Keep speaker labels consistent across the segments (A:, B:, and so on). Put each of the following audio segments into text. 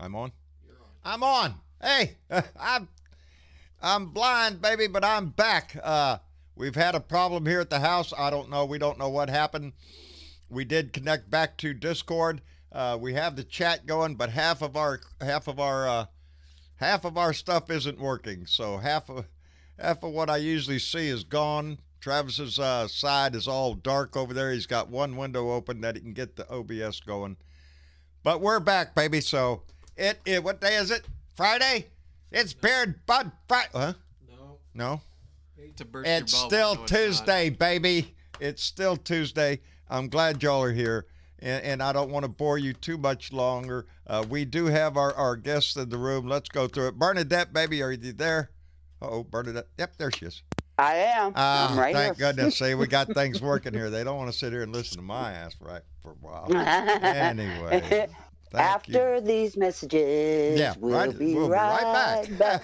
A: I'm on. I'm on. Hey, I'm blind, baby, but I'm back. We've had a problem here at the house. I don't know. We don't know what happened. We did connect back to Discord. We have the chat going, but half of our stuff isn't working. So half of what I usually see is gone. Travis's side is all dark over there. He's got one window open that he can get the OBS going. But we're back, baby. So it what day is it? Friday? It's Beard Bud Friday. Huh? No. It's still Tuesday, baby. It's still Tuesday. I'm glad y'all are here, and I don't want to bore you too much longer. We do have our guests in the room. Let's go through it. Bernadette, baby, are you there? Uh-oh, Bernadette. Yep, there she is.
B: I am. I'm right
A: thank
B: here.
A: goodness. See, we got things working here. They don't want to sit here and listen to my ass for a while. Anyway.
B: After these messages, we'll be right back.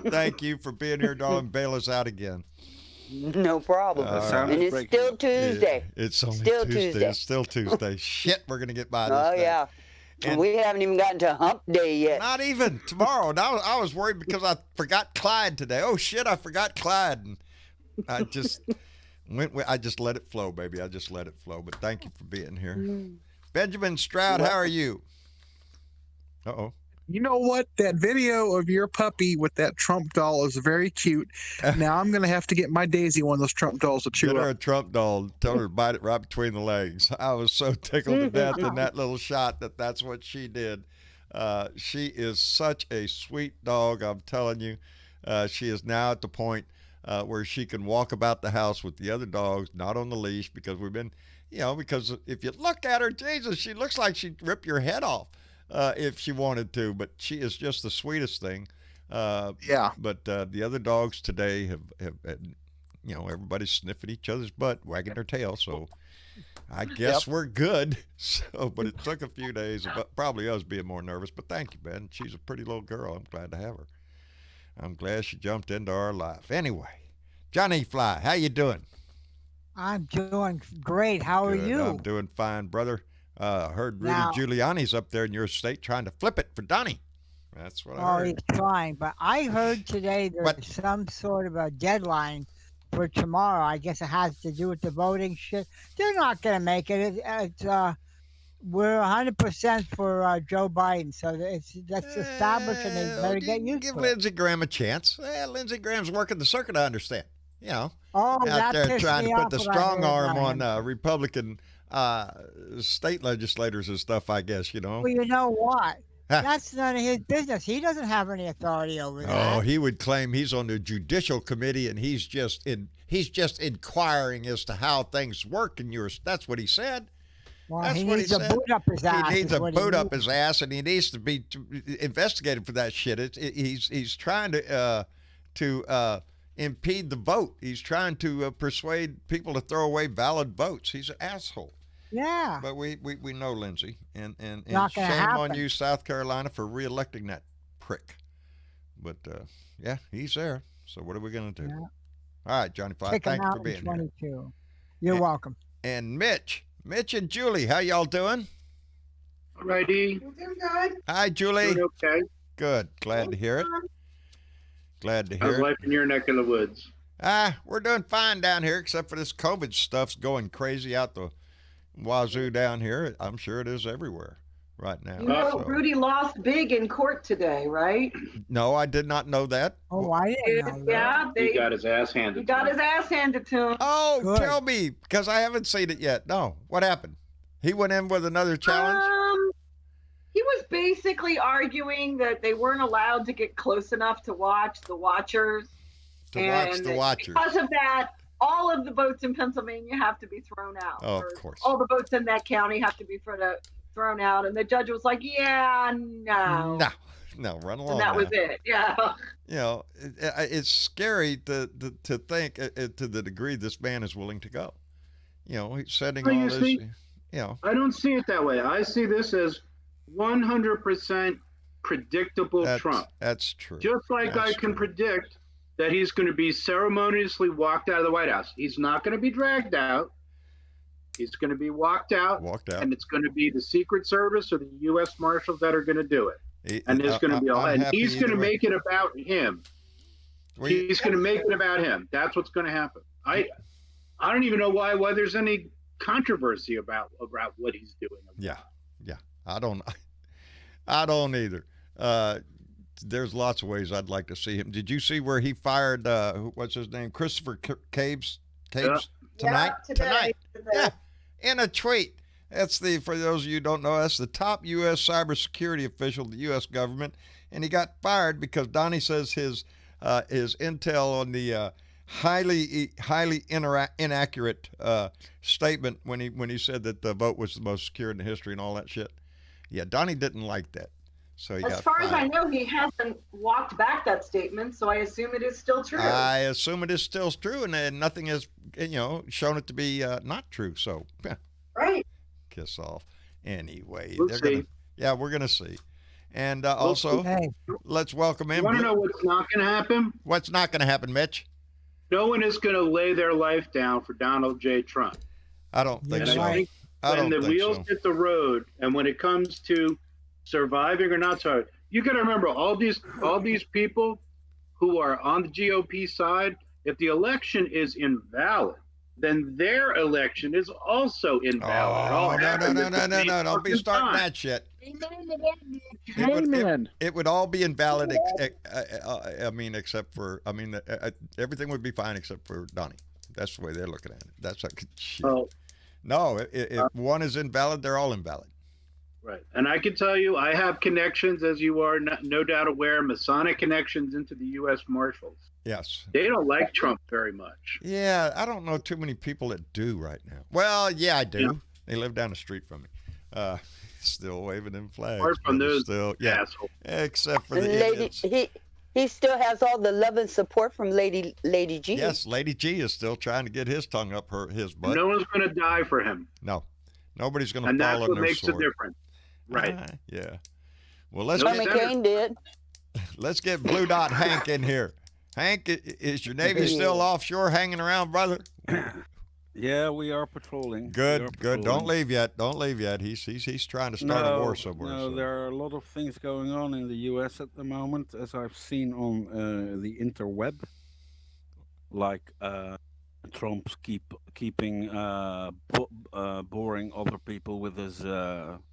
A: Thank you for being here, darling. Bail us out again.
B: No problem. And it's still Tuesday.
A: Yeah, it's only still Tuesday. It's still Tuesday. Shit, we're going to get by this
B: Oh,
A: day.
B: yeah. And we haven't even gotten to hump day yet.
A: Not even tomorrow. Now I was worried because I forgot Clyde today. Oh, shit, I forgot Clyde. And I just let it flow, baby. I just let it flow. But thank you for being here. Benjamin Stroud, how are you? Uh-oh.
C: You know what? That video of your puppy with that Trump doll is very cute. Now I'm going to have to get my Daisy one of those Trump dolls to chew
A: Get
C: up.
A: her a Trump doll. Tell her to bite it right between the legs. I was so tickled to death in that little shot that's what she did. She is such a sweet dog, I'm telling you. She is now at the point where she can walk about the house with the other dogs, not on the leash, because we've been, because if you look at her, Jesus, she looks like she'd rip your head off. If she wanted to, but she is just the sweetest thing.
C: Yeah.
A: But the other dogs today have everybody's sniffing each other's butt, wagging their tail. So I guess we're good. So, but it took a few days, probably us being more nervous. But thank you, Ben. She's a pretty little girl. I'm glad to have her. I'm glad she jumped into our life. Anyway, Johnny Fly, how you doing?
D: I'm doing great. How are you?
A: I'm doing fine, brother. Heard Rudy Giuliani's up there in your state trying to flip it for Donnie. That's what I heard.
D: He's trying. But I heard today there's some sort of a deadline for tomorrow. I guess it has to do with the voting shit. They're not going to make it. We're 100% for Joe Biden. So that's established, and they better get used to it.
A: Give Lindsey Graham a chance. Lindsey Graham's working the circuit, I understand. Out
D: that
A: there trying to put the strong arm on Republican state legislators and stuff, I guess,
D: Well, you know what? That's none of his business. He doesn't have any authority over that.
A: Oh, he would claim he's on the Judicial Committee and he's just inquiring as to how things work in yours. That's what he said.
D: Well,
A: That's
D: he
A: what
D: needs to boot up his ass.
A: He needs to boot up his ass, and he needs to be investigated for that shit. He's trying to impede the vote. He's trying to persuade people to throw away valid votes. He's an asshole.
D: Yeah.
A: But we know Lindsey, and
D: shame
A: on you, South Carolina, for reelecting that prick. But he's there. So what are we gonna do? Yeah. All right, Johnny Fly, thank you for being here.
D: You're welcome.
A: And Mitch and Julie, how y'all doing?
E: Alrighty.
F: We're doing good.
A: Hi, Julie.
E: Doing okay.
A: Good. Glad to hear it. Glad to hear
E: How's life in your neck of the woods?
A: We're doing fine down here, except for this COVID stuff's going crazy out the wazoo down here. I'm sure it is everywhere right now.
F: Rudy lost big in court today, right?
A: No, I did not know that.
D: Oh, I didn't know that.
E: He got his ass handed to him.
F: His ass handed to him.
A: Oh, good. Tell me, because I haven't seen it yet. No, what happened? He went in with another challenge?
F: He was basically arguing that they weren't allowed to get close enough to watch the watchers.
A: Watch the watchers.
F: Because of that, all of the votes in Pennsylvania have to be thrown out.
A: Oh, of course.
F: All the votes in that county have to be thrown out. And the judge was like, no,
A: run along.
F: And that was it. Yeah.
A: It's scary to think to the degree this man is willing to go. He's setting all this.
E: I don't see it that way. I see this as 100% predictable Trump.
A: That's true.
E: Just like I can predict that he's going to be ceremoniously walked out of the White House. He's not going to be dragged out. He's going to be walked out. And it's going to be the Secret Service or the U.S. Marshals that are going to do it. And there's going to be and he's going to make it about him. He's going to make it about him. That's what's going to happen. I don't even know why there's any controversy about what he's doing.
A: Yeah. I don't either. There's lots of ways I'd like to see him. Did you see where he fired? What's his name? Christopher Caves tonight. Yeah, in a tweet. That's for those of you who don't know, that's the top U.S. cybersecurity official of the U.S. government, and he got fired because Donnie says his intel on the highly inaccurate statement when he said that the vote was the most secure in the history and all that shit. Yeah, Donnie didn't like that, so he got fired.
F: As far as I know, he hasn't walked back that statement, so I assume it is still true.
A: I assume it is still true, and nothing has shown it to be not true. So,
F: right.
A: Kiss off. Anyway,
E: we're
A: gonna see. And also, let's welcome him.
E: You want to know what's not going to happen?
A: What's not going to happen, Mitch?
E: No one is going to lay their life down for Donald J. Trump.
A: I don't think so.
E: I think when the wheels hit the road, and when it comes to surviving or not surviving, you got to remember all these people who are on the GOP side. If the election is invalid, then their election is also invalid.
A: Oh, no! Don't be starting that shit. It would all be invalid. Everything would be fine except for Donnie. That's the way they're looking at it. That's like shit. No, if one is invalid, they're all invalid.
E: Right. And I can tell you, I have connections, as you are no doubt aware, Masonic connections into the U.S. Marshals.
A: Yes.
E: They don't like Trump very much.
A: Yeah, I don't know too many people that do right now. Well, yeah, I do. Yeah. They live down the street from me. Still waving them flags.
E: Apart from those
A: assholes. Except for the idiots.
B: He still has all the love and support from Lady G.
A: Yes, Lady G is still trying to get his tongue up his butt.
E: No one's going to die for him.
A: No. Nobody's going to fall on
E: their sword.
A: And that's what
E: makes the difference. Right.
A: Yeah. Well, let's get Blue Dot Hank in here. Hank, is your Navy still offshore hanging around, brother?
G: Yeah, we are patrolling.
A: Good. Don't leave yet. He's trying to start a war somewhere.
G: No, there are a lot of things going on in the U.S. at the moment, as I've seen on the interweb, like Trump's keeping boring other people with his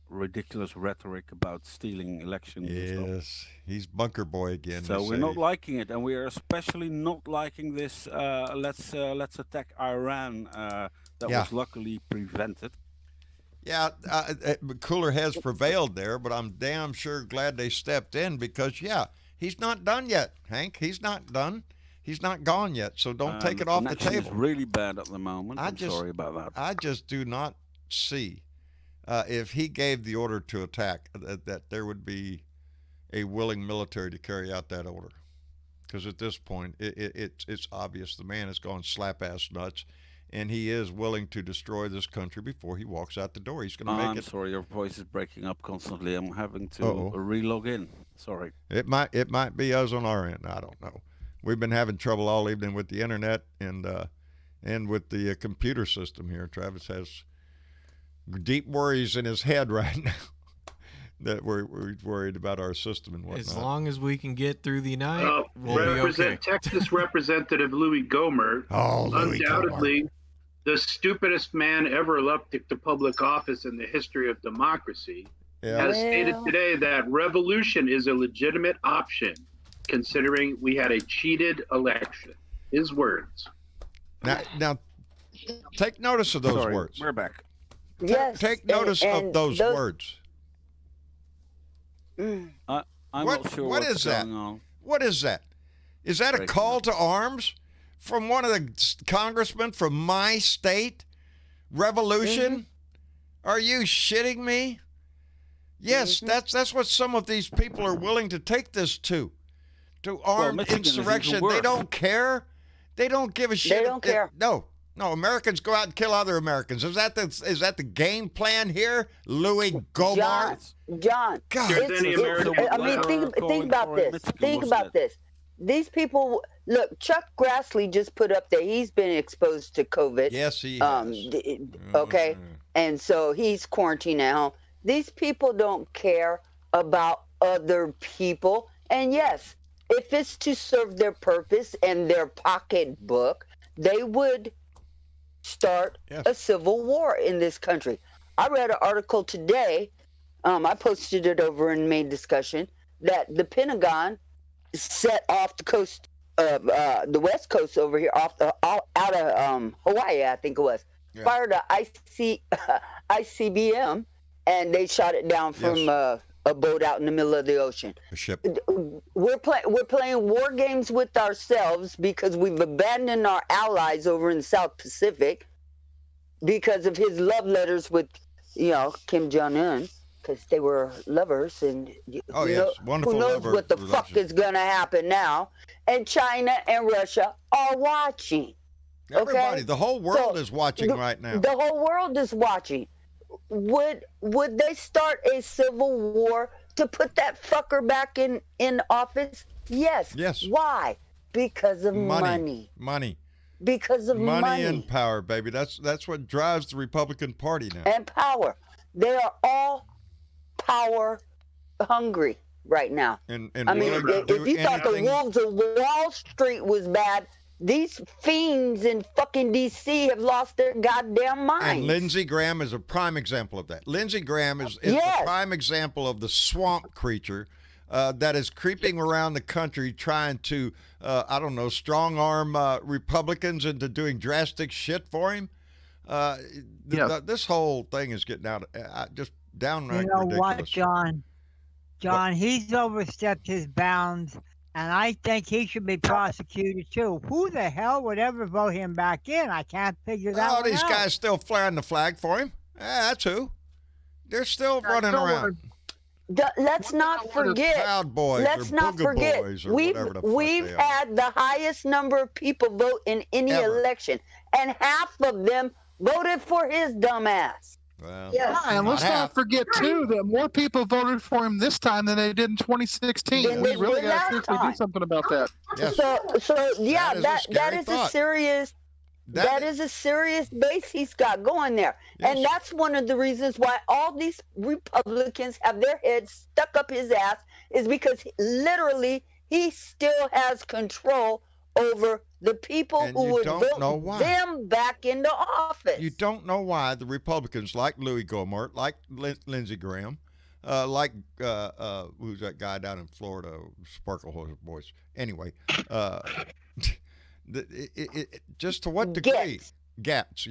G: ridiculous rhetoric about stealing elections.
A: Yes, he's bunker boy again.
G: So we're not liking it, and we are especially not liking this. Let's attack Iran. That was luckily prevented.
A: Yeah, cooler heads prevailed there, but I'm damn sure glad they stepped in because he's not done yet, Hank. He's not done. He's not gone yet, so don't take it off the table.
G: It's really bad at the moment. I'm sorry about that.
A: I just do not see. If he gave the order to attack, that there would be a willing military to carry out that order. Because at this point, it's obvious the man has gone slap-ass nuts, and he is willing to destroy this country before he walks out the door. He's going to make it.
G: I'm sorry, your voice is breaking up constantly. I'm having to re-log in. Sorry.
A: It might be us on our end. I don't know. We've been having trouble all evening with the internet and with the computer system here. Travis has deep worries in his head right now that we're worried about our system and whatnot.
H: As long as we can get through the night, we'll be okay.
E: Texas Representative Louis Gohmert, undoubtedly the stupidest man ever elected to public office in the history of democracy, has stated today that revolution is a legitimate option, considering we had a cheated election. His words.
A: Now take notice of those words.
G: We're back.
B: Yes.
A: Take notice of those words.
G: I'm not sure what's going on.
A: What is that? Is that a call to arms from one of the congressmen from my state? Revolution? Mm-hmm. Are you shitting me? Yes, that's what some of these people are willing to take this to armed insurrection. They don't care. They don't give a shit.
B: They don't care.
A: No, Americans go out and kill other Americans. Is that the game plan here, Louis Gohmert?
B: John. God. Think about this. Think about this. These people Look, Chuck Grassley just put up that he's been exposed to COVID.
A: Yes, he has.
B: Okay, and so he's quarantined now. These people don't care about other people. And yes, if it's to serve their purpose and their pocketbook, they would start a civil war in this country. I read an article today. I posted it over in main discussion that the Pentagon set off the coast, the West Coast over here, out of Hawaii, I think it was, fired a ICBM, and they shot it down from a boat out in the middle of the ocean.
A: A ship.
B: We're playing war games with ourselves because we've abandoned our allies over in the South Pacific because of his love letters with, Kim Jong-un, because they were lovers, and
A: wonderful.
B: Who knows what the fuck is going to happen now? And China and Russia are watching.
A: Everybody, the whole world is watching right now.
B: The whole world is watching. Would they start a civil war to put that fucker back in office? Yes.
A: Yes.
B: Why? Because of money.
A: Money.
B: Because of money.
A: Money and power, baby. That's what drives the Republican Party now.
B: And power. They are all power hungry right now.
A: And
B: I mean, if you thought the wolves of Wall Street was bad, these fiends in fucking D.C. have lost their goddamn minds.
A: And Lindsey Graham is a prime example of that. Lindsey Graham is a prime example of the swamp creature that is creeping around the country trying to, strong-arm Republicans into doing drastic shit for him. This whole thing is getting out just downright ridiculous.
D: You know what, John, he's overstepped his bounds. And I think he should be prosecuted, too. Who the hell would ever vote him back in? I can't figure that out.
A: Oh, these guys still flying the flag for him. Yeah, that's who. They're still running around.
B: Let's not forget.
A: Proud Boys.
B: Let's not forget. We've had the highest number of people vote in any election. And half of them voted for his dumb ass.
A: Well,
C: and let's not forget, too, that more people voted for him this time than they did in 2016. We really got to quickly do something about that.
A: Yes.
B: That is a serious base he's got going there. Yes. And that's one of the reasons why all these Republicans have their heads stuck up his ass, is because literally he still has control over the people who would vote them back into office.
A: You don't know why the Republicans, like Louis Gohmert, like Lindsey Graham, like who's that guy down in Florida, Sparkle Boys. Anyway, just to what degree? Gats.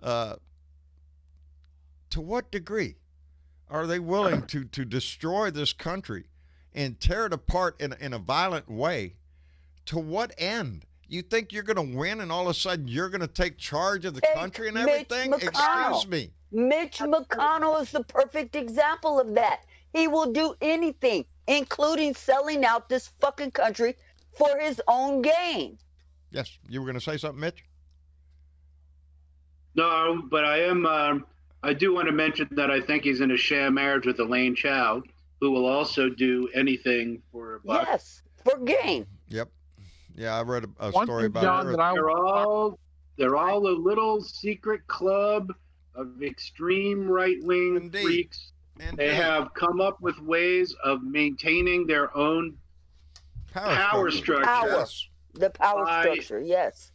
A: To what degree are they willing to destroy this country and tear it apart in a violent way? To what end? You think you're going to win and all of a sudden you're going to take charge of the country and everything? Excuse me.
B: Mitch McConnell is the perfect example of that. He will do anything, including selling out this fucking country for his own gain.
A: Yes. You were going to say something, Mitch?
E: No, but I do want to mention that I think he's in a sham marriage with Elaine Chao, who will also do anything for a buck.
B: Yes, for gain.
A: Yep. Yeah, I read a story about her.
E: They're all a little secret club of extreme right-wing freaks. They have come up with ways of maintaining their own power structure.
B: The power structure, yes.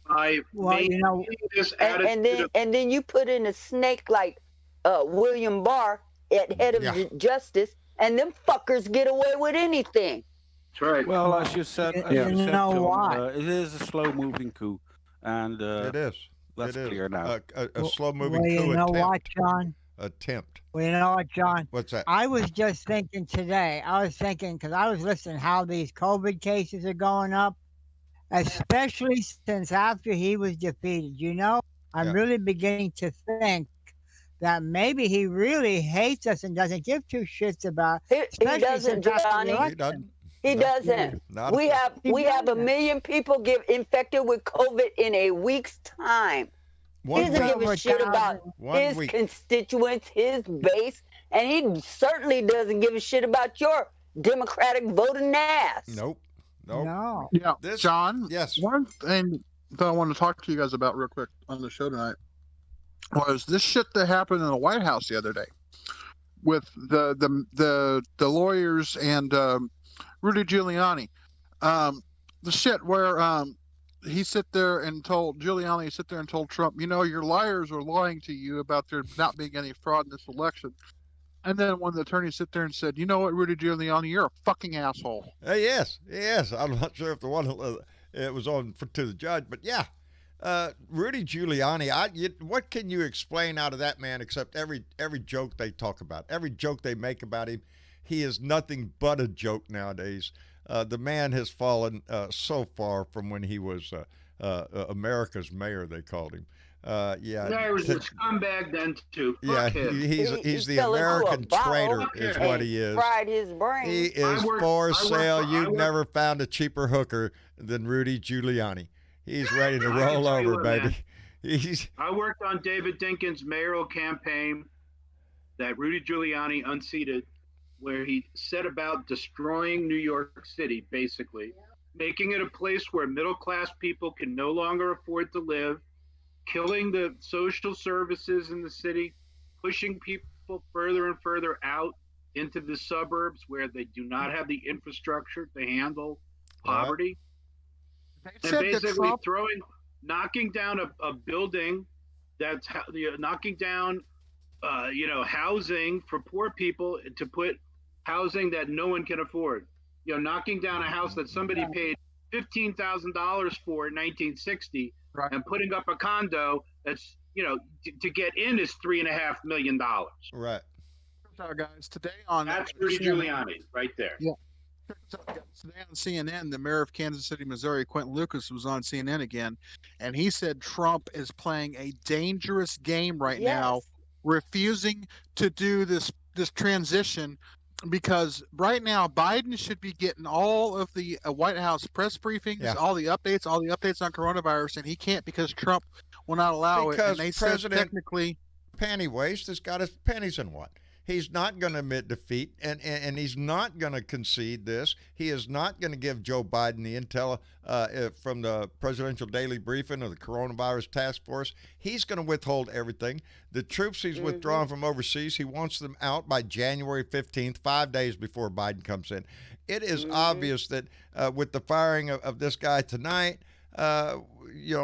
E: This attitude
B: and then you put in a snake like William Barr at head of justice, and them fuckers get away with anything.
E: That's right.
G: Well, as you said,
D: why?
G: It is a slow-moving coup, and
A: it is.
G: That's clear now.
A: A slow-moving coup
D: you know what, John?
A: Attempt.
D: Well, you know what, John?
A: What's that?
D: I was just thinking today. Because I was listening how these COVID cases are going up, especially since after he was defeated. I'm really beginning to think that maybe he really hates us and doesn't give two shits about.
B: He doesn't, Johnny. He doesn't. We have 1 million people get infected with COVID in a week's time. He doesn't give a shit about his constituents, his base, and he certainly doesn't give a shit about your Democratic voting ass.
A: Nope. Nope.
D: No.
C: Yeah,
A: This,
C: John.
A: yes.
C: One thing that I want to talk to you guys about real quick on the show tonight was this shit that happened in the White House the other day with the lawyers and Rudy Giuliani. The shit where he sit there and told Trump, your liars are lying to you about there not being any fraud in this election. And then when the attorney sit there and said, you know what, Rudy Giuliani, you're a fucking asshole.
A: Yes. I'm not sure if the one it was on to the judge, but yeah. Rudy Giuliani, what can you explain out of that man except every joke they talk about, every joke they make about him? He is nothing but a joke nowadays. The man has fallen so far from when he was America's mayor, they called him.
E: He was a scumbag then too.
A: Fuck him. He's the American traitor is what he is.
B: Fried his brain.
A: He is for sale. You've never found a cheaper hooker than Rudy Giuliani. He's ready to roll over, baby.
E: I worked on David Dinkins' mayoral campaign that Rudy Giuliani unseated, where he set about destroying New York City, basically, making it a place where middle-class people can no longer afford to live, killing the social services in the city, pushing people further and further out into the suburbs where they do not have the infrastructure to handle poverty. And basically knocking down a building that's knocking down, housing for poor people to put housing that no one can afford. Knocking down a house that somebody paid $15,000 for in 1960, right, and putting up a condo that's, to get in is $3.5 million.
A: Right.
C: So guys, today on
E: that's Rudy Giuliani right there.
C: Yeah. Today on CNN, the mayor of Kansas City, Missouri, Quentin Lucas, was on CNN again, and he said Trump is playing a dangerous game right now, refusing to do this transition, because right now Biden should be getting all of the White House press briefings, all the updates on coronavirus, and he can't because Trump will not allow it. And they said technically,
A: panty waist has got his panties in what? He's not going to admit defeat, and he's not going to concede this. He is not going to give Joe Biden the intel from the presidential daily briefing or the coronavirus task force. He's going to withhold everything. The troops he's withdrawn from overseas, he wants them out by January 15th, 5 days before Biden comes in. It is obvious that with the firing of this guy tonight,
B: and he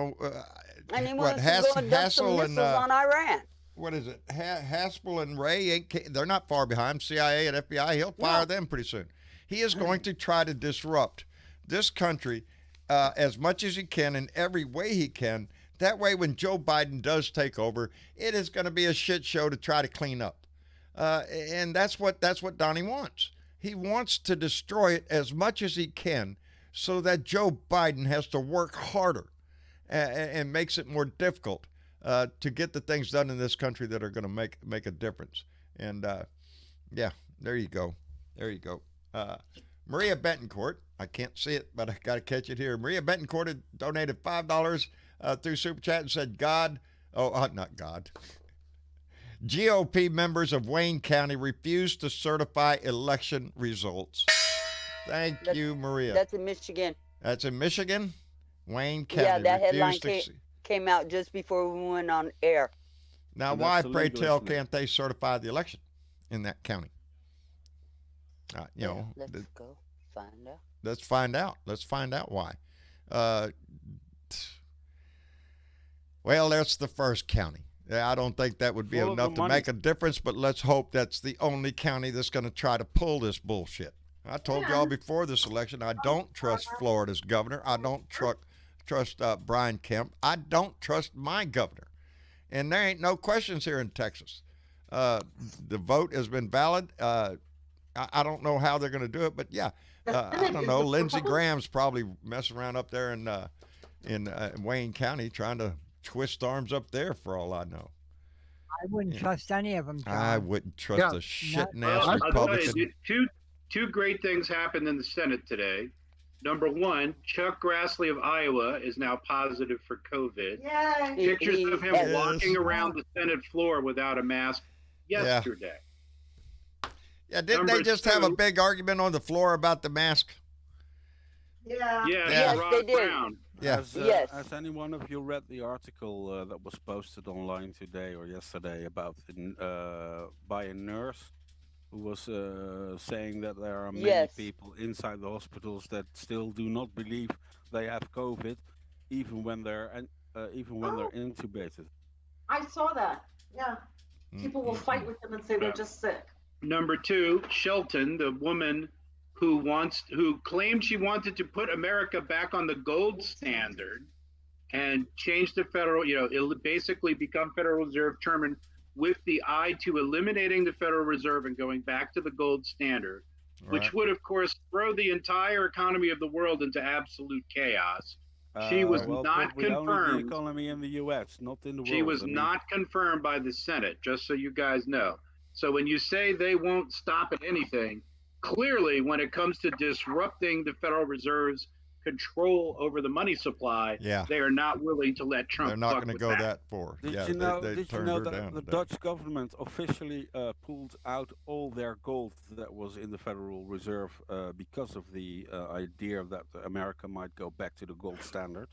B: wants to go and dump some missiles on Iran.
A: What is it? Haspel and Ray, they're not far behind. CIA and FBI, he'll fire them pretty soon. He is going to try to disrupt this country as much as he can in every way he can. That way, when Joe Biden does take over, it is going to be a shit show to try to clean up. And that's what Donnie wants. He wants to destroy it as much as he can so that Joe Biden has to work harder and makes it more difficult to get the things done in this country that are going to make a difference. And, there you go. Maria Betancourt, I can't see it, but I got to catch it here. Maria Betancourt had donated $5 through Super Chat and said, not God. GOP members of Wayne County refused to certify election results. Thank you, Maria.
B: That's in Michigan.
A: That's in Michigan? Wayne County.
B: Yeah, that headline came out just before we went on air.
A: Now, why, pray tell, can't they certify the election in that county?
B: Let's go find out.
A: Let's find out why. Well, that's the first county. I don't think that would be enough to make a difference, but let's hope that's the only county that's going to try to pull this bullshit. I told y'all before this election, I don't trust Florida's governor. I don't trust Brian Kemp. I don't trust my governor. And there ain't no questions here in Texas. The vote has been valid. I don't know how they're going to do it, but I don't know. Lindsey Graham's probably messing around up there in Wayne County trying to twist arms up there for all I know.
D: I wouldn't trust any of them, John.
A: I wouldn't trust a shit-ass Republican.
E: Two great things happened in the Senate today. Number one, Chuck Grassley of Iowa is now positive for COVID.
F: Yay.
E: Pictures of him walking around the Senate floor without a mask yesterday.
A: Yeah, didn't they just have a big argument on the floor about the mask?
F: Yeah.
B: Yes, they did.
E: Brown.
A: Yeah.
G: Has any one of you read the article that was posted online today or yesterday about by a nurse who was saying that there are many people inside the hospitals that still do not believe they have COVID, even when they're intubated?
F: I saw that. Yeah. People will fight with them and say they're just sick.
E: Number 2, Shelton, the woman who claimed she wanted to put America back on the gold standard and change the federal, it'll basically become Federal Reserve term with the eye to eliminating the Federal Reserve and going back to the gold standard, which would, of course, throw the entire economy of the world into absolute chaos. She was not confirmed.
G: The economy in the U.S., not in the world.
E: She was not confirmed by the Senate, just so you guys know. So when you say they won't stop at anything, clearly when it comes to disrupting the Federal Reserve's control over the money supply, they are not willing to let Trump.
A: They're not going to go that far.
G: Did you know that the Dutch government officially pulled out all their gold that was in the Federal Reserve because of the idea that America might go back to the gold standard?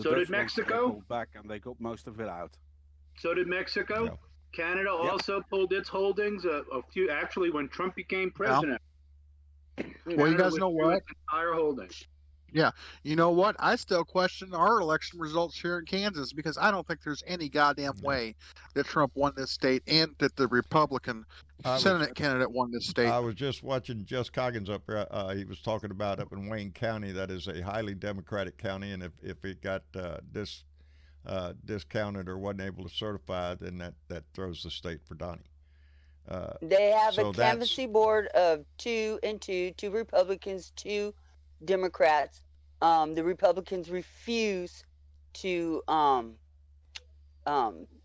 E: So did Mexico?
G: Pulled back and they got most of it out.
E: So did Mexico. Yeah. Canada also pulled its holdings a few. Actually, when Trump became president.
C: Well, you guys know what?
E: Entire holdings.
C: Yeah. You know what? I still question our election results here in Kansas because I don't think there's any goddamn way that Trump won this state and that the Republican Senate candidate won this state.
A: I was just watching Jess Coggins up there. He was talking about up in Wayne County. That is a highly Democratic county. And if it got discounted or wasn't able to certify, then that throws the state for Donnie.
B: They have a canvassing board of 2 and 2 Republicans, 2 Democrats. The Republicans refuse to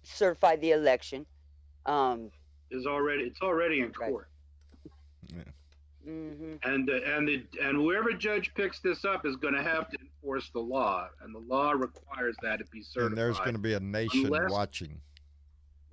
B: certify the election.
E: It's already in court.
A: Yeah.
B: Mm-hmm.
E: And whoever judge picks this up is going to have to enforce the law, and the law requires that it be certified.
A: And there's going to be a nation watching.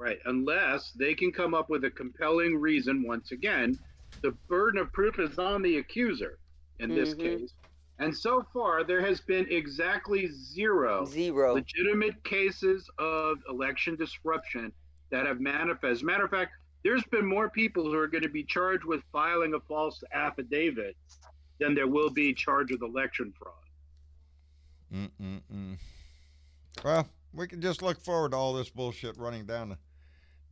E: Right, unless they can come up with a compelling reason. Once again, the burden of proof is on the accuser in this case. And so far, there has been exactly zero legitimate cases of election disruption that have manifested. As a matter of fact, there's been more people who are going to be charged with filing a false affidavit than there will be charged with election fraud.
A: Well, we can just look forward to all this bullshit running down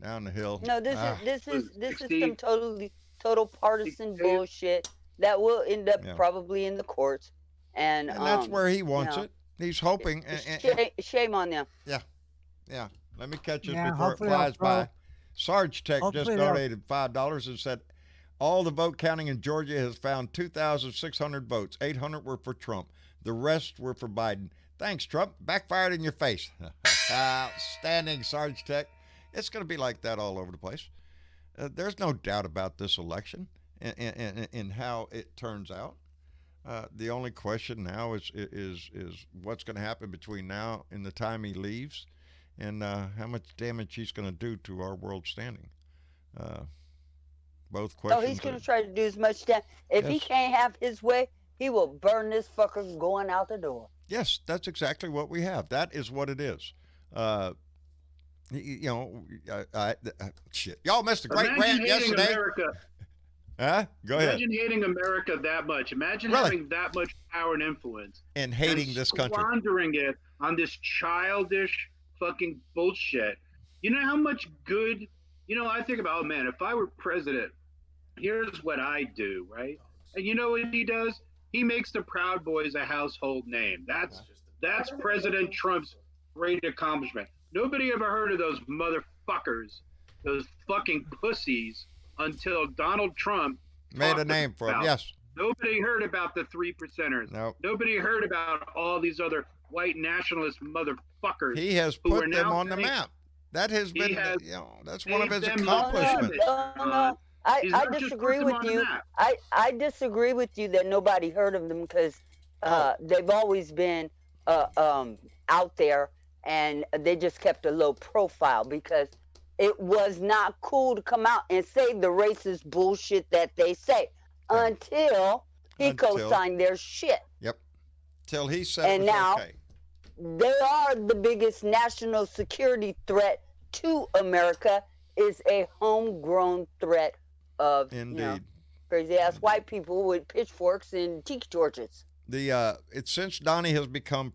A: the hill.
B: No, this is some total partisan bullshit that will end up probably in the courts. And
A: that's where he wants it. He's hoping.
B: Shame on them.
A: Yeah. Let me catch this before it flies by. Sarge Tech just donated $5 and said, all the vote counting in Georgia has found 2,600 votes. 800 were for Trump. The rest were for Biden. Thanks, Trump. Backfired in your face. Outstanding, Sarge Tech. It's going to be like that all over the place. There's no doubt about this election and how it turns out. The only question now is what's going to happen between now and the time he leaves, and how much damage he's going to do to our world standing. Both questions.
B: Oh, he's going to try to do as much damage. If he can't have his way, he will burn this fucker going out the door.
A: Yes, that's exactly what we have. That is what it is. Shit. Y'all missed a great rant yesterday.
E: America.
A: Go ahead.
E: Imagine hating America that much. Imagine having that much power and influence.
A: And hating this country.
E: Squandering it on this childish fucking bullshit. You know how much good, I think about, oh man, if I were president, here's what I do, right? And you know what he does? He makes the Proud Boys a household name. That's President Trump's great accomplishment. Nobody ever heard of those motherfuckers, those fucking pussies, until Donald Trump
A: made a name for him. Yes.
E: Nobody heard about the 3%ers.
A: Nope.
E: Nobody heard about all these other white nationalist motherfuckers.
A: He has put them on the map. That has been, that's one of his accomplishments.
B: No. I disagree with you. I disagree with you that nobody heard of them because they've always been out there, and they just kept a low profile because it was not cool to come out and say the racist bullshit that they say until he co-signed their shit.
A: Yep. Till he said
B: and
A: it was
B: now
A: okay.
B: They are the biggest national security threat to America. Is a homegrown threat of crazy ass white people with pitchforks and tiki torches.
A: It's since Donnie has become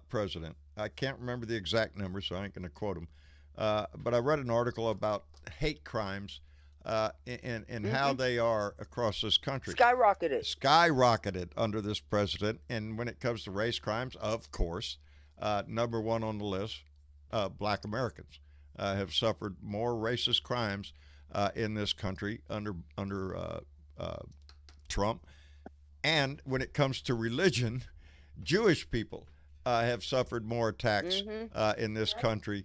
A: president. I can't remember the exact number, so I ain't going to quote him. But I read an article about hate crimes and how they are across this country. Skyrocketed under this president. And when it comes to race crimes, of course, number one on the list, black Americans have suffered more racist crimes in this country under Trump. And when it comes to religion, Jewish people have suffered more attacks in this country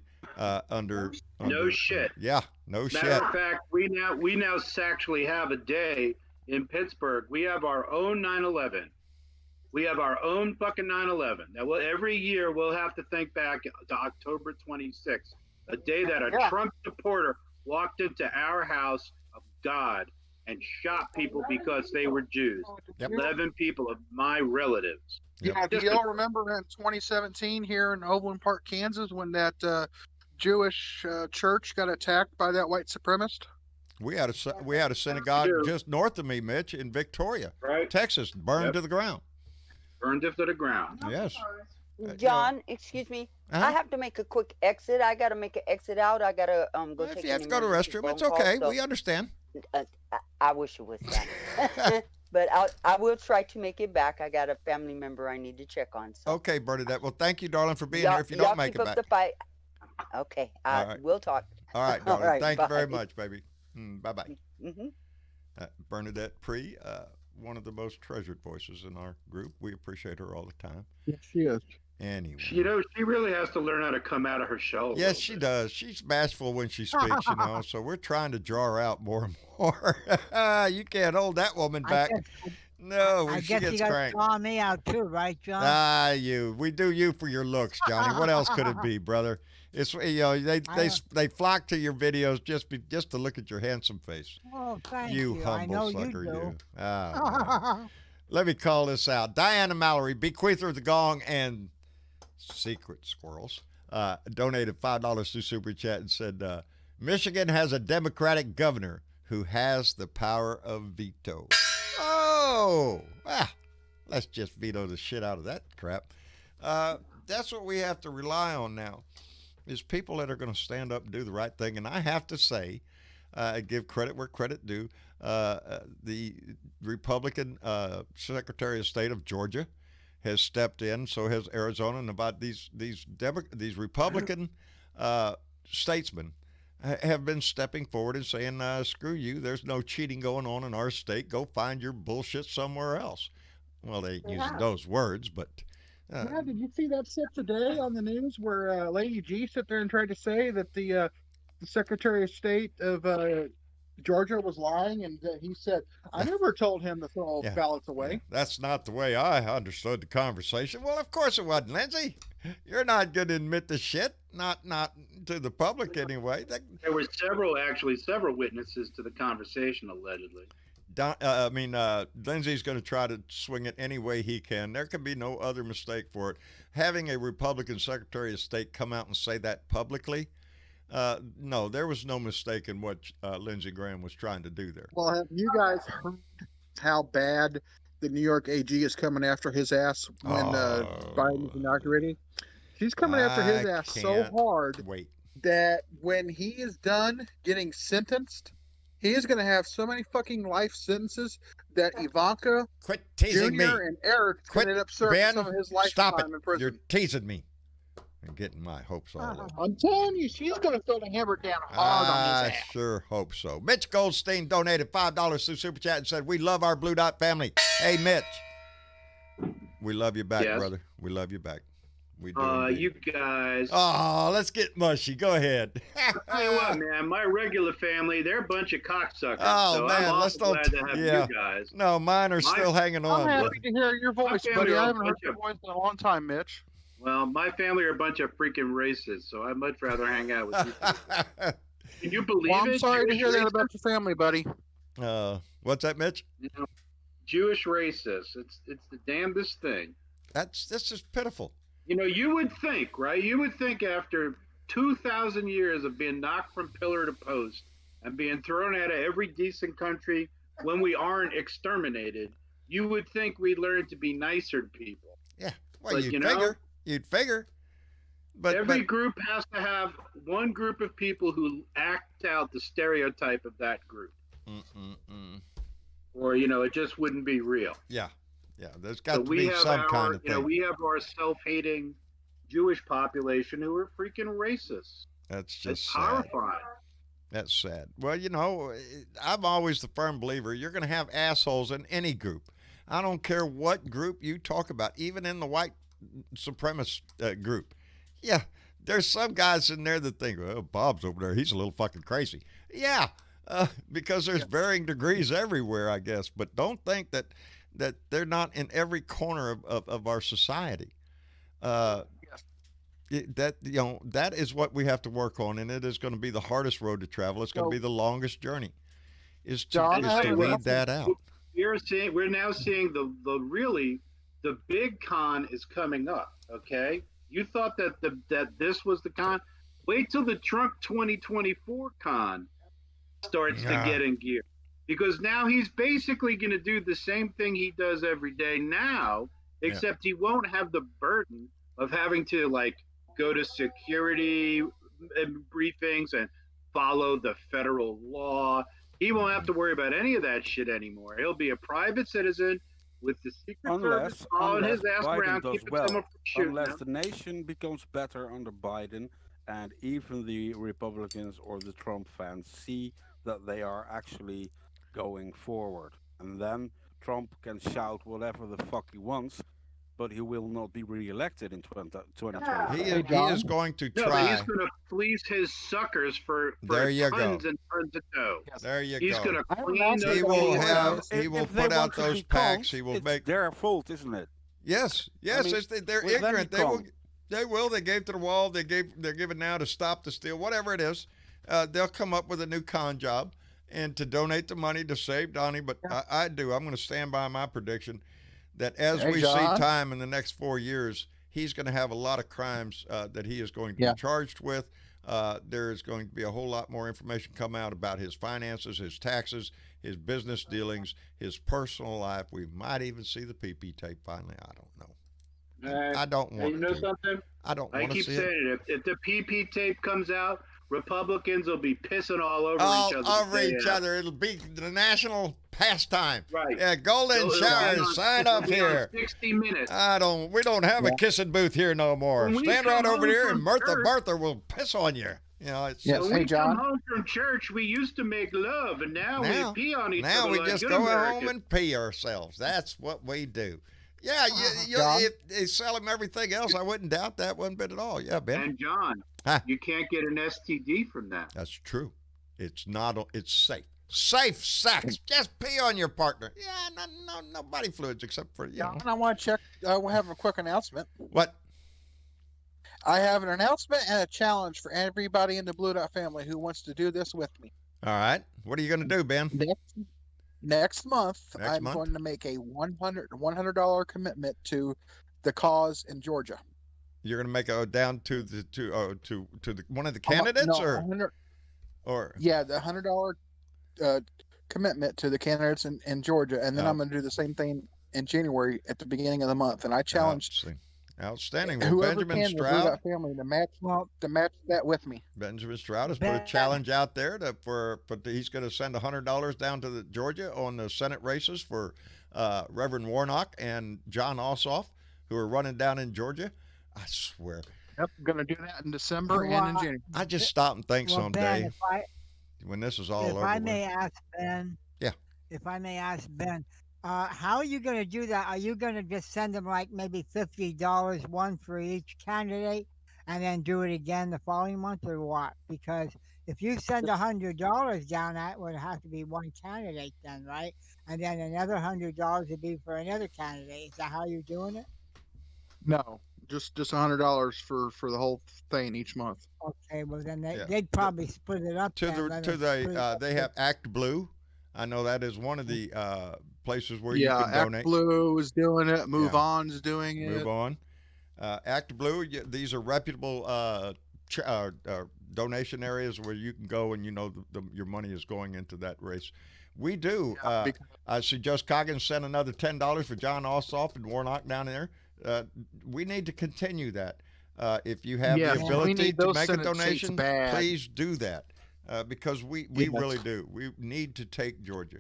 A: under.
E: No shit.
A: Yeah, no shit.
E: Matter of fact, we now actually have a day in Pittsburgh. We have our own 9/11. We have our own fucking 9/11. Now, every year we'll have to think back to October 26th, a day that a Trump supporter walked into our house of God and shot people because they were Jews. 11 people of my relatives.
C: Yeah, do y'all remember in 2017 here in Overland Park, Kansas, when that Jewish church got attacked by that white supremacist?
A: We had a synagogue just north of me, Mitch, in Victoria, Texas, burned to the ground.
E: Burned it to the ground.
A: Yes.
B: John, excuse me. I have to make a quick exit. I got to make an exit out. I got to go take.
A: If you have to go to the restroom, it's okay. We understand.
B: I wish it was that. But I will try to make it back. I got a family member I need to check on. So.
A: Okay, Bernadette. Well, thank you, darling, for being here. If you don't make it back.
B: Keep up the fight. Okay. We'll talk.
A: All right, darling.
B: All right,
A: thank you very much, baby. Bye-bye.
B: Mm-hmm.
A: Bernadette Pree, one of the most treasured voices in our group. We appreciate her all the time.
C: Yes, she is.
A: Anyway.
E: She really has to learn how to come out of her shell.
A: Yes, she does. She's bashful when she speaks, so we're trying to draw her out more and more. You can't hold that woman back.
D: I
A: she
D: guess
A: gets
D: you got to
A: cranked.
D: draw me out too, right, John?
A: We do you for your looks, Johnny. What else could it be, brother? It's they flock to your videos just to look at your handsome face.
D: Oh, thank
A: you.
D: You
A: humble
D: I know
A: sucker,
D: you. Do.
A: Let me call this out. Diana Mallory, bequeather of the gong and secret squirrels, donated $5 through Super Chat and said, Michigan has a Democratic governor who has the power of veto. Let's just veto the shit out of that crap. That's what we have to rely on now, is people that are going to stand up and do the right thing. And I have to say, give credit where credit due, the Republican Secretary of State of Georgia has stepped in. So has Arizona, and about these Republican statesmen have been stepping forward and saying, screw you, there's no cheating going on in our state. Go find your bullshit somewhere else. Well, they ain't using those words, but...
C: yeah, did you see that shit today on the news where Lady G sat there and tried to say that the Secretary of State of Georgia was lying, and he said, I never told him to throw ballots away.
A: Yeah. That's not the way I understood the conversation. Well, of course it wasn't, Lindsay. You're not going to admit the shit, not to the public anyway.
E: There were several witnesses to the conversation, allegedly.
A: Lindsay's going to try to swing it any way he can. There can be no other mistake for it. Having a Republican Secretary of State come out and say that publicly, no, there was no mistake in what Lindsey Graham was trying to do there.
C: Well, have you guys heard how bad the New York AG is coming after his ass when Biden's inaugurating? She's coming after his ass so hard that when he is done getting sentenced, he is going to have so many fucking life sentences that Ivanka,
A: quit teasing
C: Jr.
A: me,
C: and Eric
A: quit,
C: ended up serving
A: Ben,
C: some of his lifetime
A: stop it.
C: in prison.
A: You're teasing me. I'm getting my hopes all over.
C: I'm telling you, she's going to throw the hammer down hard on his ass.
A: I sure hope so. Mitch Goldstein donated $5 through Super Chat and said, we love our Blue Dot family. Hey, Mitch. We love you back, brother. We love you back. We do.
E: You guys.
A: Oh, let's get mushy. Go ahead.
E: Tell you what, man, my regular family, they're a bunch of cocksuckers.
A: Oh,
E: so
A: man,
E: I'm
A: let's
E: glad to have you guys.
A: No, mine are still hanging on.
C: I'm happy to hear your voice, buddy. I haven't heard your voice in a long time, Mitch.
E: Well, my family are a bunch of freaking racists, so I'd much rather hang out with you. Can you believe it?
C: I'm sorry to hear that about your family, buddy.
A: What's that, Mitch?
E: Jewish racists. It's the damnedest thing.
A: That's just pitiful.
E: You know, you would think, right? You would think after 2,000 years of being knocked from pillar to post and being thrown out of every decent country when we aren't exterminated, you would think we'd learn to be nicer to people.
A: Yeah, well, you'd figure. But
E: every group has to have one group of people who act out the stereotype of that group. Or, you know, it just wouldn't be real.
A: Yeah. Yeah, there's got to be some kind of thing.
E: You know, we have our self-hating Jewish population who are freaking racist.
A: That's just
E: horrifying.
A: That's sad. Well, you know, I'm always the firm believer you're going to have assholes in any group. I don't care what group you talk about, even in the white supremacist group. Yeah, there's some guys in there that think, well, Bob's over there. He's a little fucking crazy. Yeah, because there's varying degrees everywhere, I guess. But don't think that they're not in every corner of our society. That is what we have to work on, and it is going to be the hardest road to travel. It's going to be the longest journey. Is to weed that out.
E: We're now seeing the big con is coming up. Okay, you thought that this was the con. Wait till the Trump 2024 con starts to get in gear, because now he's basically going to do the same thing he does every day now, except he won't have the burden of having to go to security briefings and follow the federal law. He won't have to worry about any of that shit anymore. He'll be a private citizen with the Secret Service following his ass around, keeping someone from shooting him.
G: Unless the nation becomes better under Biden, and even the Republicans or the Trump fans see that they are actually going forward. And then Trump can shout whatever the fuck he wants, but he will not be re-elected in 2020.
A: He is going to try.
E: But he's going to fleece his suckers for tons and tons of dough.
A: There you
E: he's
A: go.
E: Going to clean
A: he will put out those packs. He will make
G: their fault, isn't it?
A: Yes. I mean, they're ignorant. They will. They gave to the wall. They're giving now to stop the steal. Whatever it is, they'll come up with a new con job and to donate the money to save Donnie. But I'm going to stand by my prediction that as we see time in the next 4 years, he's going to have a lot of crimes that he is going to be charged with. There is going to be a whole lot more information come out about his finances, his taxes, his business dealings, his personal life. We might even see the PP tape finally. I don't know. I don't want to.
E: You know something?
A: I don't want to see it.
E: I keep saying it. If the PP tape comes out, Republicans will be pissing all over each other.
A: It'll be the national pastime.
E: Right.
A: Yeah, golden showers. Sign up here.
E: 60 minutes.
A: We don't have a kissing booth here no more. Stand right over here, and Martha will piss on you. You know, it's
E: when we come home from church, we used to make love, and now we pee on each other.
A: Now we just go home and pee ourselves. That's what we do. Yeah, if they sell him everything else, I wouldn't doubt that one bit at all. Yeah, Ben.
E: And John, you can't get an STD from that.
A: That's true. It's not. It's safe. Safe sex. Just pee on your partner. Yeah, no body fluids except for
C: John, I want to check. I have a quick announcement.
A: What?
C: I have an announcement and a challenge for everybody in the Blue Dot family who wants to do this with me.
A: All right. What are you going to do, Ben?
C: Next month, I'm going to make a $100 commitment to the cause in Georgia.
A: You're going to make a down to one of the candidates,
C: the $100 commitment to the candidates in Georgia, and then I'm going to do the same thing in January at the beginning of the month. And I challenged
A: outstanding. Well,
C: whoever
A: Benjamin Stroud
C: family to match that with me.
A: Benjamin Stroud has put a challenge out there he's going to send $100 down to Georgia on the Senate races for Reverend Warnock and John Ossoff, who are running down in Georgia. I swear.
C: Yep, I'm going to do that in December and in January.
A: I just stop and think someday when this is all over.
D: If I may ask Ben, how are you going to do that? Are you going to just send them maybe $50, one for each candidate, and then do it again the following month, or what? Because if you send $100 down, that would have to be one candidate then, right? And then another $100 would be for another candidate. Is that how you're doing it?
C: No, just $100 for the whole thing each month.
D: Okay, well then they'd probably split it up.
A: They have Act Blue. I know that is one of the places where you can donate.
C: Act Blue is doing it. Move On's doing it.
A: Move On. Act Blue, these are reputable donation areas where you can go and your money is going into that race. We do. I see Just Coggins sent another $10 for John Ossoff and Warnock down there. We need to continue that. If you have the ability to make a donation, please do that because we really do. We need to take Georgia.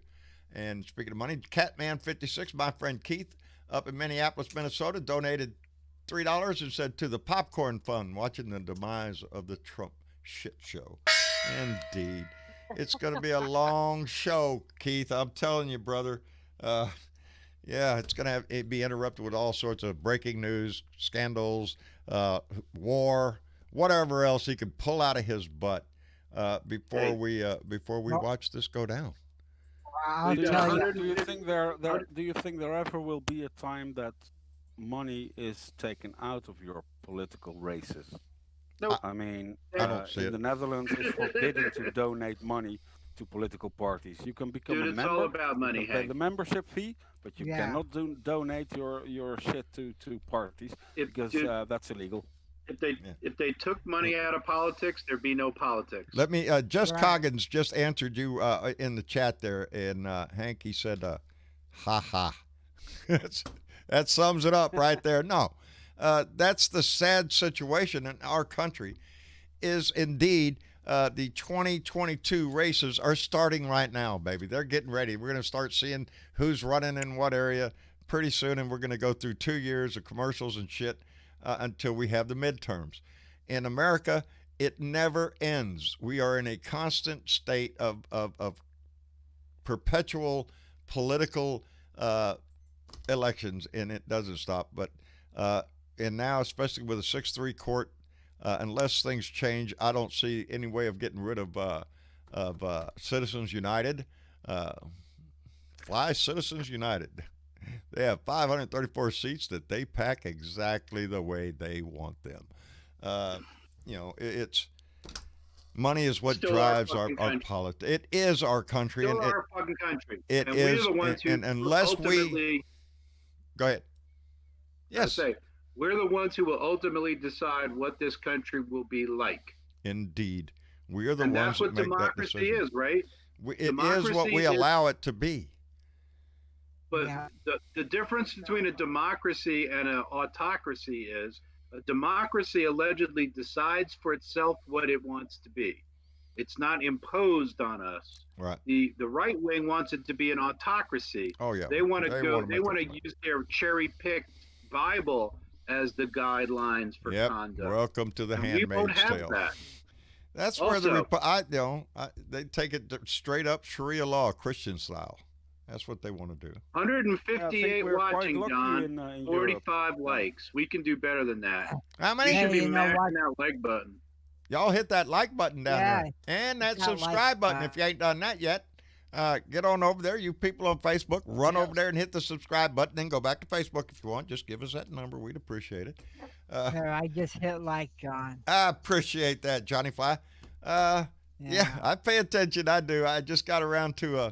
A: And speaking of money, Catman56, my friend Keith up in Minneapolis, Minnesota, donated $3 and said, to the Popcorn Fund, watching the demise of the Trump shit show. Indeed. It's going to be a long show, Keith. I'm telling you, brother. It's going to be interrupted with all sorts of breaking news, scandals, war, whatever else he could pull out of his butt before we watch this go down.
G: Do you think there ever will be a time that money is taken out of your political races?
E: No,
G: I mean,
A: I don't see
G: in
A: it.
G: the Netherlands, it's forbidden to donate money to political parties. You can become a member.
E: It's all about money,
G: you can pay the membership fee, but you cannot donate your shit to parties because that's illegal.
E: If they took money out of politics, there'd be no politics.
A: Let me Coggins just answered you in the chat there, and Hank, he said, "Ha ha." That sums it up right there. No. That's the sad situation in our country is indeed the 2022 races are starting right now, baby. They're getting ready. We're going to start seeing who's running in what area pretty soon, and we're going to go through 2 years of commercials and shit until we have the midterms. In America, it never ends. We are in a constant state of perpetual political elections, and it doesn't stop. But and now, especially with a 6-3 court, unless things change, I don't see any way of getting rid of Citizens United. Fly Citizens United. They have 534 seats that they pack exactly the way they want them. It's money is what drives our politics. It is our country.
E: Still our fucking country.
A: It
E: and
A: is.
E: We're the ones who
A: unless we go ahead. Yes.
E: We're the ones who will ultimately decide what this country will be like.
A: Indeed. We are the ones that make that decision.
E: That's what democracy is, right?
A: It is what we allow it to be.
E: But the difference between a democracy and an autocracy is a democracy allegedly decides for itself what it wants to be. It's not imposed on us.
A: Right.
E: The right wing wants it to be an autocracy.
A: Oh yeah.
E: They want to use their cherry-picked Bible as the guidelines for conduct.
A: Welcome to the Handmaid's Tale.
E: That.
A: That's where they take it straight up Sharia law, Christian style. That's what they want to do.
E: 158 watching, John. 45 likes. We can do better than that.
A: How many?
E: You should be mashing that like button.
A: Y'all hit that like button down there. And that subscribe button if you ain't done that yet. Get on over there. You people on Facebook, run over there and hit the subscribe button. Then go back to Facebook if you want. Just give us that number. We'd appreciate it.
D: I just hit like, John.
A: I appreciate that, Johnny Fly. Yeah, I pay attention. I do. I just got around to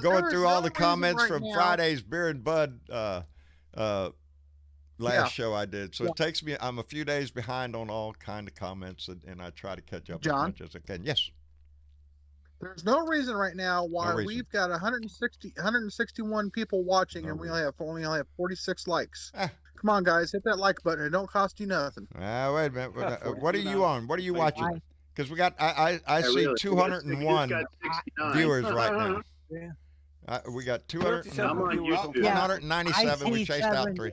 A: going through all the comments from Friday's Beer and Bud last show I did. So it takes me, I'm a few days behind on all kind of comments, and I try to catch up as much as I can. Yes.
C: There's no reason right now why we've got 161 people watching and we only have 46 likes. Come on, guys, hit that like button. It don't cost you nothing.
A: Wait a minute. What are you on? What are you watching? Because we got, I see 201 viewers right now.
D: Yeah.
A: We got 197. We chased out 3.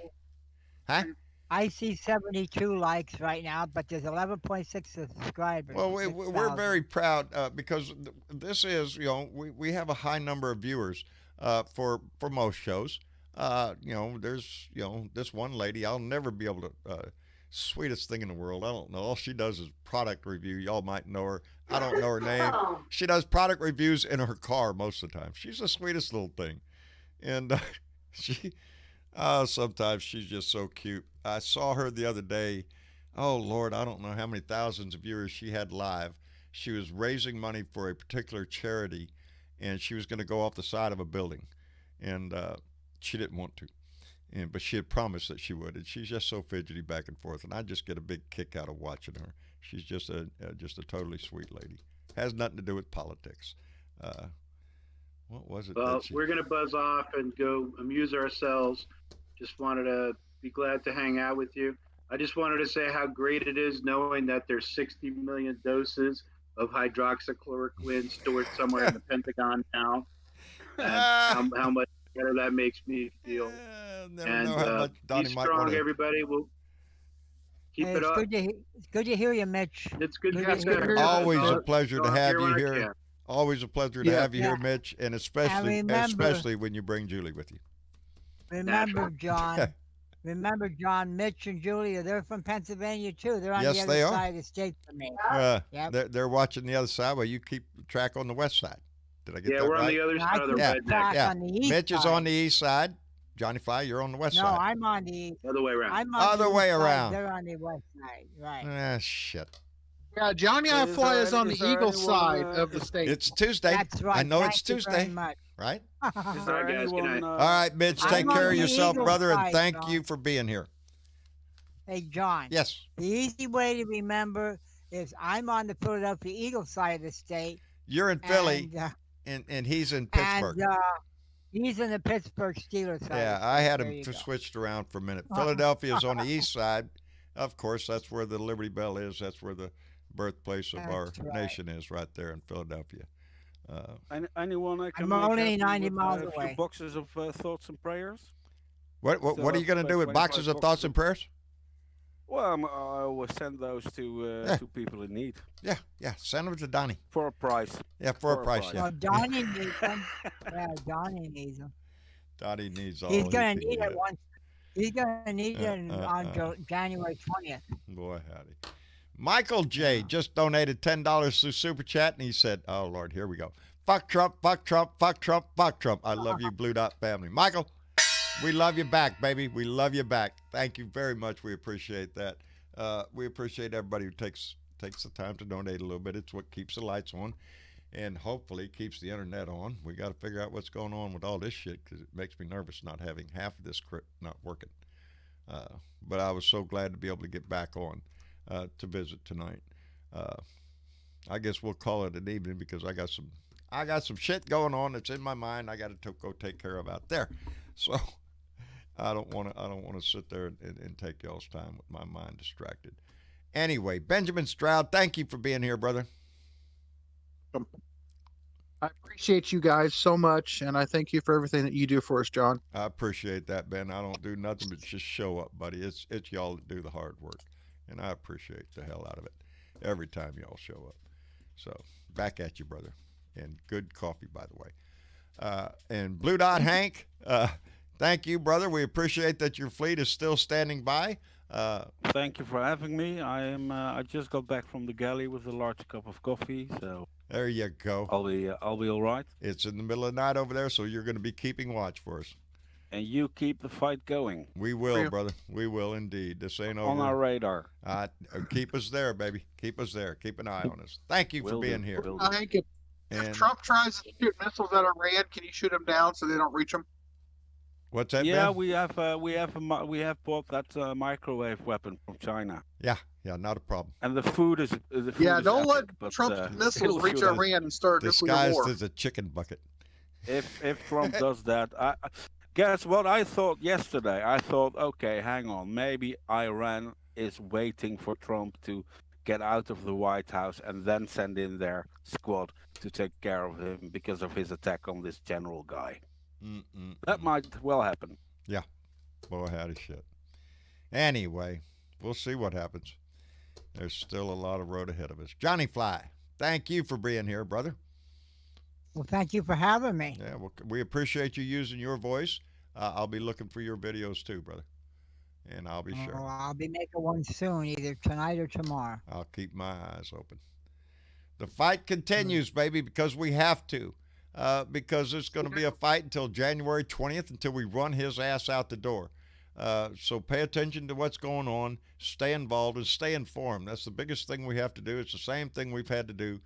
A: Huh?
D: I see 72 likes right now, but there's 11.6 subscribers.
A: Well, we're very proud because this is, we have a high number of viewers for most shows. There's, this one lady, I'll never be able to, sweetest thing in the world. I don't know. All she does is product review. Y'all might know her. I don't know her name. She does product reviews in her car most of the time. She's the sweetest little thing. And sometimes she's just so cute. I saw her the other day. Oh, Lord, I don't know how many thousands of viewers she had live. She was raising money for a particular charity, and she was going to go off the side of a building, and she didn't want to. But she had promised that she would, and she's just so fidgety back and forth, and I just get a big kick out of watching her. She's just a totally sweet lady. Has nothing to do with politics. What was it?
E: Well, we're going to buzz off and go amuse ourselves. Just wanted to be glad to hang out with you. I just wanted to say how great it is knowing that there's 60 million doses of hydroxychloroquine stored somewhere in the Pentagon now, and how much better that makes me feel. And be strong, everybody. We'll keep it up.
D: It's good to hear you, Mitch.
E: It's good to hear you.
A: Always a pleasure to have you here. Always a pleasure to have you here, Mitch, and especially when you bring Julie with you.
D: Remember, John. Remember, John, Mitch and Julia, they're from Pennsylvania, too. They're on the other side of the state from me.
A: They're watching the other side while you keep track on the west side. Did I get that right?
E: Yeah, we're on the other side of the redneck.
A: Yeah. Mitch is on the east side. Johnny Fly, you're on the west side.
D: No, I'm on the east.
E: Other way around.
D: I'm on
A: other way around.
D: They're on the west side, right.
A: Shit.
C: Yeah, Johnny Fly is on the eagle side of the state.
A: It's Tuesday.
D: That's right.
A: I know
D: Thank
A: it's Tuesday. Right?
G: Is there anyone,
A: all right, Mitch, take care of yourself, brother, and thank you for being here.
D: Hey, John.
A: Yes.
D: The easy way to remember is I'm on the Philadelphia Eagles side of the state.
A: You're in Philly, and he's in Pittsburgh.
D: And he's in the Pittsburgh Steelers side.
A: Yeah, I had him switched around for a minute. Philadelphia's on the east side. Of course, that's where the Liberty Bell is. That's where the birthplace of our nation is, right there in Philadelphia.
G: Anyone I can
D: I'm only 90 miles
G: away. A few boxes of thoughts and prayers.
A: What are you going to do with boxes of thoughts and prayers?
G: Well, I will send those to people in need.
A: Yeah, send them to Donnie.
G: For a price.
A: Yeah, for a price, yeah.
D: Well, Donnie needs them. Yeah, Donnie needs them.
A: Donnie needs all.
D: He's going to need it once. He's going to need it on January 20th.
A: Boy, howdy. Michael J. just donated $10 through Super Chat, and he said, oh, Lord, here we go. Fuck Trump, fuck Trump, fuck Trump, fuck Trump. I love you, Blue Dot family. Michael, we love you back, baby. We love you back. Thank you very much. We appreciate that. We appreciate everybody who takes the time to donate a little bit. It's what keeps the lights on and hopefully keeps the internet on. We got to figure out what's going on with all this shit because it makes me nervous not having half of this not working. But I was so glad to be able to get back on. To visit tonight. I guess we'll call it an evening because I got some shit going on that's in my mind I got to go take care of out there. So I don't want to sit there and take y'all's time with my mind distracted. Anyway, Benjamin Stroud, thank you for being here, brother.
C: I appreciate you guys so much, and I thank you for everything that you do for us, John.
A: I appreciate that, Ben. I don't do nothing but just show up, buddy. It's y'all that do the hard work. And I appreciate the hell out of it every time y'all show up. So back at you, brother. And good coffee, by the way. And Blue Dot Hank, thank you, brother. We appreciate that your fleet is still standing by.
G: Thank you for having me. I just got back from the galley with a large cup of coffee, so
A: there you go.
G: I'll be all right.
A: It's in the middle of the night over there, so you're going to be keeping watch for us.
G: And you keep the fight going.
A: We will, brother. We will indeed. This ain't over.
G: On our radar.
A: Keep us there, baby. Keep us there. Keep an eye on us. Thank you for being here.
C: If Trump tries to shoot missiles at Iran, can you shoot them down so they don't reach them?
A: What's that?
G: Yeah,
A: Ben?
G: we have bought that microwave weapon from China.
A: Yeah, not a problem.
G: And the food is
C: don't let
G: but,
C: Trump's missiles reach Iran and start nuclear war.
A: Disguised as a chicken bucket.
G: If Trump does that, guess what I thought yesterday? I thought, okay, hang on. Maybe Iran is waiting for Trump to get out of the White House and then send in their squad to take care of him because of his attack on this general guy. That might well happen.
A: Yeah. Boy, howdy shit. Anyway, we'll see what happens. There's still a lot of road ahead of us. Johnny Fly, thank you for being here, brother.
D: Well, thank you for having me.
A: Yeah, well, we appreciate you using your voice. I'll be looking for your videos too, brother. And I'll be sure.
D: I'll be making one soon, either tonight or tomorrow.
A: I'll keep my eyes open. The fight continues, baby, because we have to. Because it's going to be a fight until January 20th, until we run his ass out the door. So pay attention to what's going on. Stay involved and stay informed. That's the biggest thing we have to do. It's the same thing we've had to do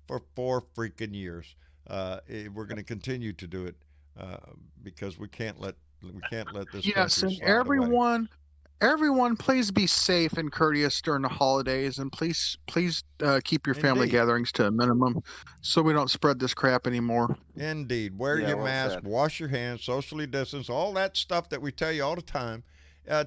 A: for 4 freaking years. We're going to continue to do it because we can't let this
C: yes,
A: country
C: and
A: slide away.
C: Everyone, please be safe and courteous during the holidays, and please keep your family gatherings to a minimum, so we don't spread this crap anymore.
A: Indeed, wear your mask, wash your hands, socially distance, all that stuff that we tell you all the time.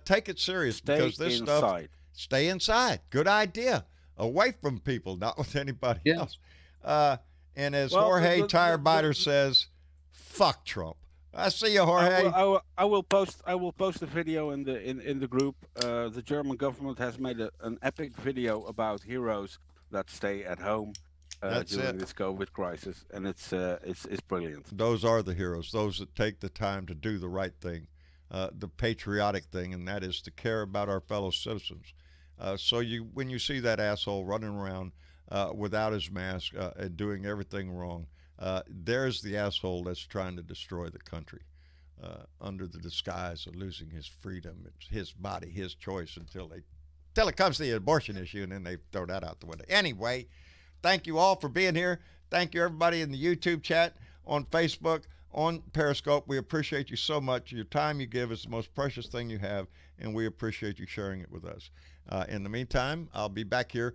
A: Take it serious because this stuff. Stay inside. Good idea. Away from people, not with anybody else. And as Jorge Tire Biter says, fuck Trump. I see you, Jorge.
G: I will post a video in the group. The German government has made an epic video about heroes that stay at home during this COVID crisis, and it's brilliant.
A: Those are the heroes. Those that take the time to do the right thing, the patriotic thing, and that is to care about our fellow citizens. So when you see that asshole running around without his mask and doing everything wrong, there's the asshole that's trying to destroy the country under the disguise of losing his freedom. It's his body, his choice until it comes to the abortion issue, and then they throw that out the window. Anyway, thank you all for being here. Thank you, everybody in the YouTube chat, on Facebook, on Periscope. We appreciate you so much. Your time you give is the most precious thing you have, and we appreciate you sharing it with us. In the meantime, I'll be back here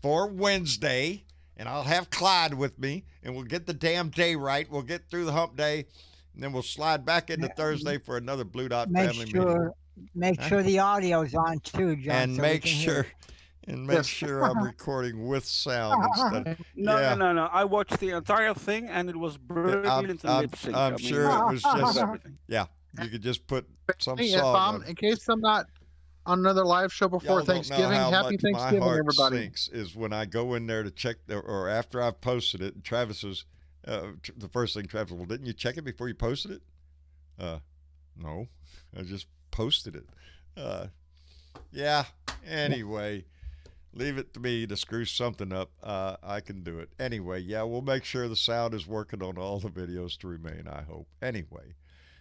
A: for Wednesday, and I'll have Clyde with me, and we'll get the damn day right. We'll get through the hump day, and then we'll slide back into Thursday for another Blue Dot family meeting.
D: Make sure the audio's on too, John.
A: And make sure I'm recording with sound instead.
G: No. I watched the entire thing, and it was brilliant lip sync.
A: I'm sure it was just you could just put some song.
C: In case I'm not on another live show before Thanksgiving, happy Thanksgiving, everybody.
A: Sinks is when I go in there to check, or after I've posted it, and Travis is the first thing Travis, well, didn't you check it before you posted it? No, I just posted it. Anyway, leave it to me to screw something up. I can do it. Anyway, we'll make sure the sound is working on all the videos to remain, I hope. Anyway,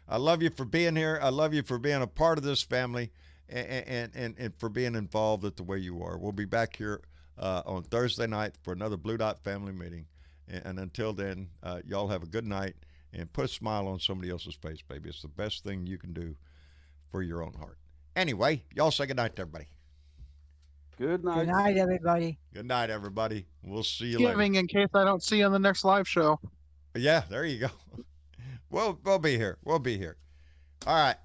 A: I love you for being here. I love you for being a part of this family and for being involved the way you are. We'll be back here on Thursday night for another Blue Dot family meeting. And until then, y'all have a good night and put a smile on somebody else's face, baby. It's the best thing you can do for your own heart. Anyway, y'all say good night to everybody.
G: Good night.
D: Good night, everybody.
A: Good night, everybody. We'll see you later.
C: In case I don't see you on the next live show.
A: Yeah, there you go. We'll be here. All right.